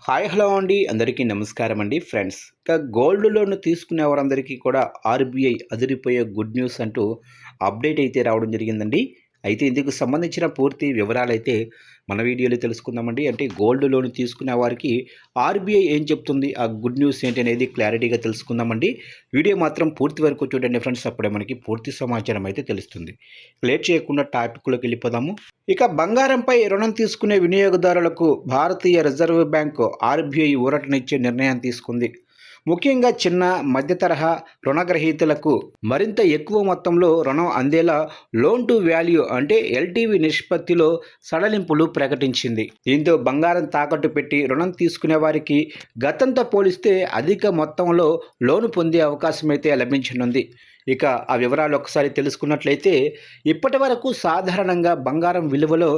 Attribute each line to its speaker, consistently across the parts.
Speaker 1: Hi hello అండి, అందరికీ నమస్కారం అండి ఫ్రెండ్స్. ఇక గోల్డ్ లోన్ తీసుకునే వారందరికీ కూడా ఆర్బీఐ అదిరిపోయే గుడ్ న్యూస్ అంటూ అప్డేట్ అయితే రావడం జరిగిందండి. అయితే ఇందుకు సంబంధించిన పూర్తి వివరాలైతే మన వీడియోలో తెలుసుకుందామండి. అంటే గోల్డ్ లోన్ తీసుకునే వారికి ఆర్బీఐ ఏం చెప్తుంది, ఆ గుడ్ న్యూస్ ఏంటి అనేది క్లారిటీగా తెలుసుకుందామండి. వీడియో మాత్రం పూర్తి వరకు చూడండి ఫ్రెండ్స్, అప్పుడే మనకి పూర్తి సమాచారం అయితే తెలుస్తుంది. లేట్ చేయకుండా టాపిక్లోకి వెళ్ళిపోదాము. ఇక బంగారంపై రుణం తీసుకునే వినియోగదారులకు భారతీయ రిజర్వ్ బ్యాంకు ఆర్బీఐ ఊరటనిచ్చే నిర్ణయం తీసుకుంది. ముఖ్యంగా చిన్న మధ్య తరహా రుణగ్రహీతలకు మరింత ఎక్కువ మొత్తంలో రుణం అందేలా లోన్ టు వాల్యూ అంటే ఎల్టీవీ నిష్పత్తిలో సడలింపులు ప్రకటించింది. దీంతో బంగారం తాకట్టు పెట్టి రుణం తీసుకునే వారికి గతంతో పోలిస్తే అధిక మొత్తంలో లోను పొందే అవకాశం అయితే లభించనుంది. ఇక ఆ వివరాలు ఒకసారి తెలుసుకున్నట్లయితే, ఇప్పటి వరకు సాధారణంగా బంగారం విలువలో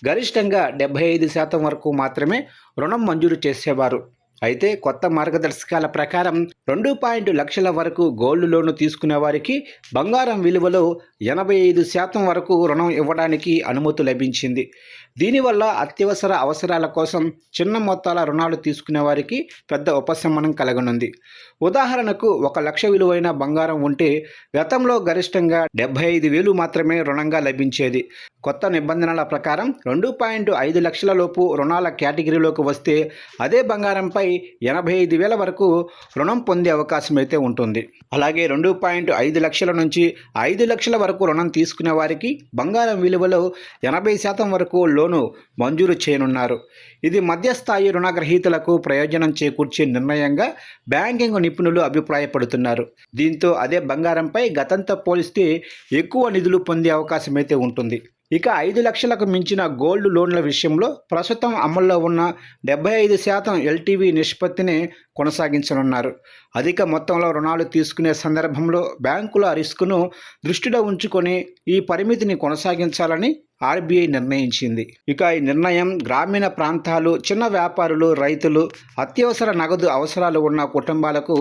Speaker 1: గరిష్టంగా 75% వరకు మాత్రమే రుణం మంజూరు చేసేవారు. అయితే కొత్త మార్గదర్శకాల ప్రకారం 2 లక్షల వరకు గోల్డ్ లోను తీసుకునే వారికి బంగారం విలువలో 85% వరకు రుణం ఇవ్వడానికి అనుమతి లభించింది. దీనివల్ల అత్యవసర అవసరాల కోసం చిన్న మొత్తాల రుణాలు తీసుకునే వారికి పెద్ద ఉపశమనం కలగనుంది. ఉదాహరణకు 1 లక్ష విలువైన బంగారం ఉంటే గతంలో గరిష్టంగా 75,000 మాత్రమే రుణంగా లభించేది. కొత్త నిబంధనల ప్రకారం 2.5 లక్షల లోపు రుణాల కేటగిరీలోకి వస్తే అదే బంగారంపై 85,000 వరకు రుణం పొందే అవకాశం అయితే ఉంటుంది. అలాగే 2.5 లక్షల నుంచి 5 లక్షల వరకు రుణం తీసుకునే వారికి బంగారం విలువలో 80% వరకు లోను మంజూరు చేయనున్నారు. ఇది మధ్యస్థాయి రుణగ్రహీతలకు ప్రయోజనం చేకూర్చే నిర్ణయంగా బ్యాంకింగ్ నిపుణులు అభిప్రాయపడుతున్నారు. దీంతో అదే బంగారంపై గతంతో పోలిస్తే ఎక్కువ నిధులు పొందే అవకాశం అయితే ఉంటుంది. ఇక 5 లక్షలకు మించిన గోల్డ్ లోన్ల విషయంలో ప్రస్తుతం అమల్లో ఉన్న 75% ఎల్టీవీ నిష్పత్తిని కొనసాగించనున్నారు. అధిక మొత్తంలో రుణాలు తీసుకునే సందర్భంలో బ్యాంకుల రిస్క్ను దృష్టిలో ఉంచుకొని ఈ పరిమితిని కొనసాగించాలని ఆర్బీఐ నిర్ణయించింది. ఇక ఈ నిర్ణయం గ్రామీణ ప్రాంతాలు, చిన్న వ్యాపారులు, రైతులు, అత్యవసర నగదు అవసరాలు ఉన్న కుటుంబాలకు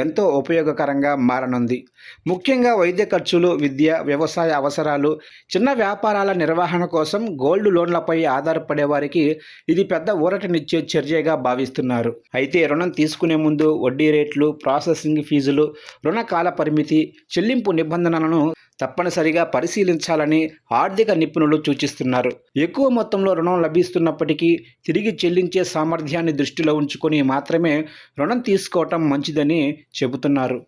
Speaker 1: ఎంతో ఉపయోగకరంగా మారనుంది. ముఖ్యంగా వైద్య ఖర్చులు, విద్య, వ్యవసాయ అవసరాలు, చిన్న వ్యాపారాల నిర్వహణ కోసం గోల్డ్ లోన్లపై ఆధారపడే వారికి ఇది పెద్ద ఊరటనిచ్చే చర్యగా భావిస్తున్నారు. అయితే రుణం తీసుకునే ముందు వడ్డీ రేట్లు, ప్రాసెసింగ్ ఫీజులు, రుణ కాల పరిమితి, చెల్లింపు నిబంధనలను తప్పనిసరిగా పరిశీలించాలని ఆర్థిక నిపుణులు సూచిస్తున్నారు. ఎక్కువ మొత్తంలో రుణం లభిస్తున్నప్పటికీ తిరిగి చెల్లించే సామర్థ్యాన్ని దృష్టిలో ఉంచుకొని మాత్రమే రుణం తీసుకోవటం మంచిదని చెబుతున్నారు.